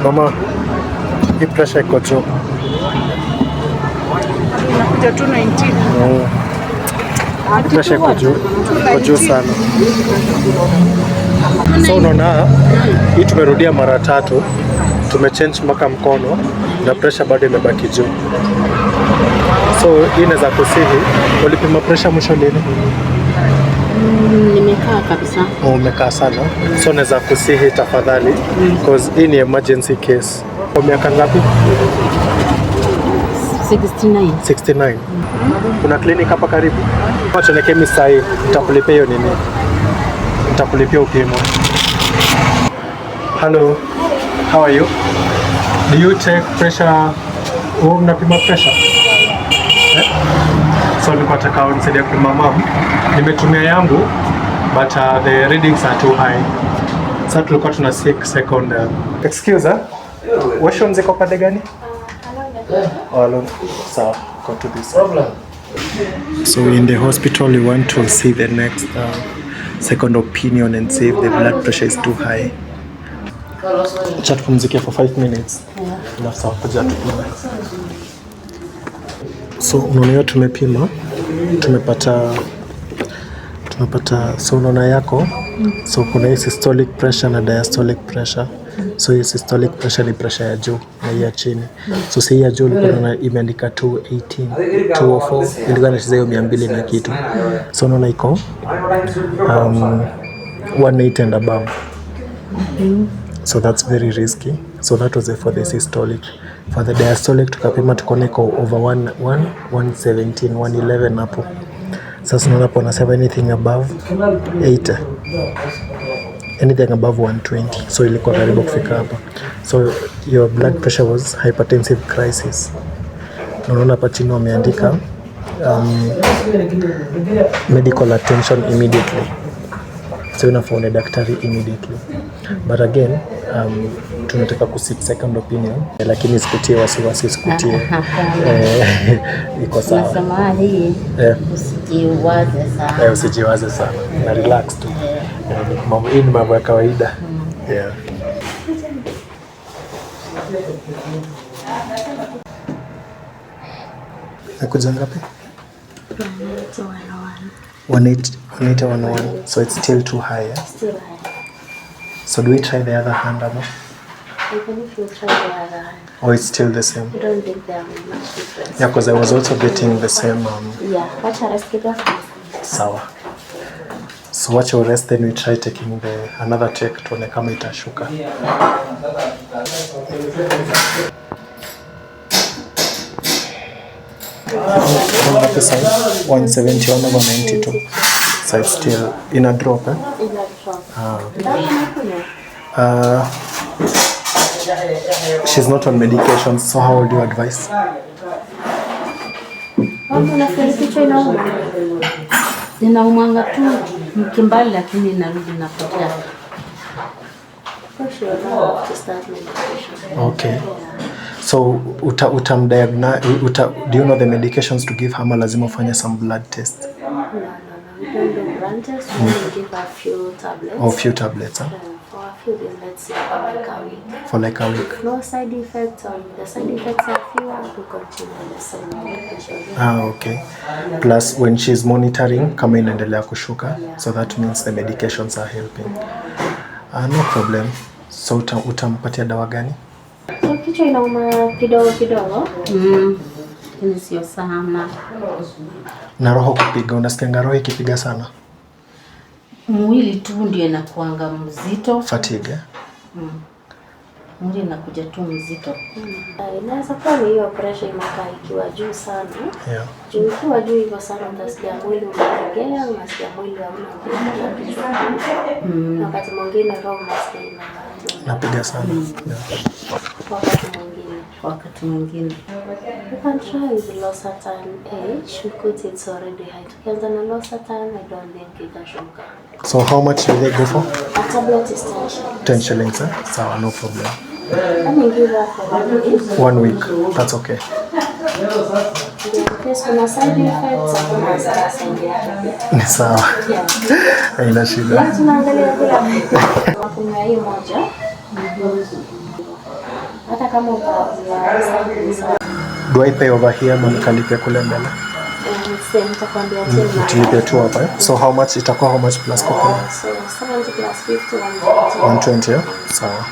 Mama, hii pressure iko juu. Inakuja 219. Pressure iko juu sana. So unaona, hii tumerudia mara 3. Tumechange mpaka mkono na pressure bado imebaki juu. So hii inaweza kusihi. Ulipima pressure mwisho lini? Nimekaa kabisa. Umekaa sana. So naweza kusihi tafadhali because hii ni emergency case. Kwa miaka ngapi? 69. Kuna clinic hapa karibu? Wacha na chemist sahi, nitakulipia hiyo nini? Nitakulipia upimo. Hello. How are you? Do you take pressure? Mnapima pressure? So nilikuwa nataka unisaidie kupima mom. Nimetumia yangu but the readings are too high. Sasa tulikuwa tuna seek second. Excuse her. Washon ziko pande gani? Alone. So go to this. So in the hospital we want to see the next second opinion and see if the blood pressure is too high. Chat pumzike for 5 minutes. Alafu sawa kuja tupime. So unaona tumepima, tumepata so unaona yako. So kuna hii systolic pressure na diastolic pressure. So hii systolic pressure ni pressure ya juu na hii ya chini. So hii ya juu unaona imeandika 218, 204, ilikuwa inacheza hiyo 200 na kitu. So unaona iko 180 and above. So that's very risky. So that was for the systolic. For the diastolic tukapima tukaona iko over 117, 111 hapo. Sasa unaona hapo nasema anything above 80. Anything above 120. So ilikuwa karibu kufika hapa. So your blood pressure was hypertensive crisis. Unaona hapa chini wameandika medical attention immediately. So unafaone daktari immediately. But again, tunataka kuseek second opinion, lakini sikutie wasiwasi, sikutie iko sawa. Samahani, usijiwaze sana. Usijiwaze sana. Na relax tu. Mambo hii ni mambo ya kawaida. Yeah. Nakuja ngapi? 181. So it's still too high. Yeah? Still high. So do we try the other hand, Amma? Even if you try the other hand. Or it's still the same? I don't think there are much difference. Yeah, because I was also getting the same. Yeah, watch her rest kidogo. Sawa. So watch your rest, then we try taking another take tuone kama itashuka. What is it? 171 over 92. So it's still in a drop, eh? In a drop. She's not on medication, so how would you advise? Ninaumanga tu mkimbali lakini narudi napotea. Okay. So utamdiagnose, do you know the medications to give her? Lazima ufanye some blood test. No. We don't do blood tests. We give a few tablets. Oh, few tablets, huh? For a few days, let's say for like a week. For like a week. No side effects. The side effects are fewer. We continue the same medication. Okay. Plus when she's monitoring, kama inaendelea kushuka, so that means the medications are helping. No problem. So utampatia dawa gani? So kichwa inauma kidogo. Ni sio sana. Na roho kupiga, unasikia roho ikipiga sana? Mwili tu ndio inakuanga mzito. Fatigue. Mwili inakuja tu mzito. Inaweza kuwa hiyo pressure imekaa ikiwa juu sana. Yeah. Juu ikiwa juu hivyo sana utasikia mwili unalegea, unasikia mwili hauna nguvu. Wakati mwingine roho unasikia inapiga sana. Yeah. Wakati mwingine. You can try with losartan age because it's already high. Tukianza na losartan, I don't think itashuka. So how much do they go for? A tablet is 10 shillings. 10 shillings, eh? So no problem. I can give her for 1 week. 1 week, that's okay. In case kuna side effects, hakuna side effects. Ni sawa. Haina shida. Tunaangalia bila. Kuna hii moja. Hata kama utaanza Do I pay over here ama nikalipia kule mbele? nitakwambia tena. Tulipia tu hapa. So how much itakuwa, how much plus coconut? So 70 plus 50 120. 120, yeah? Sawa.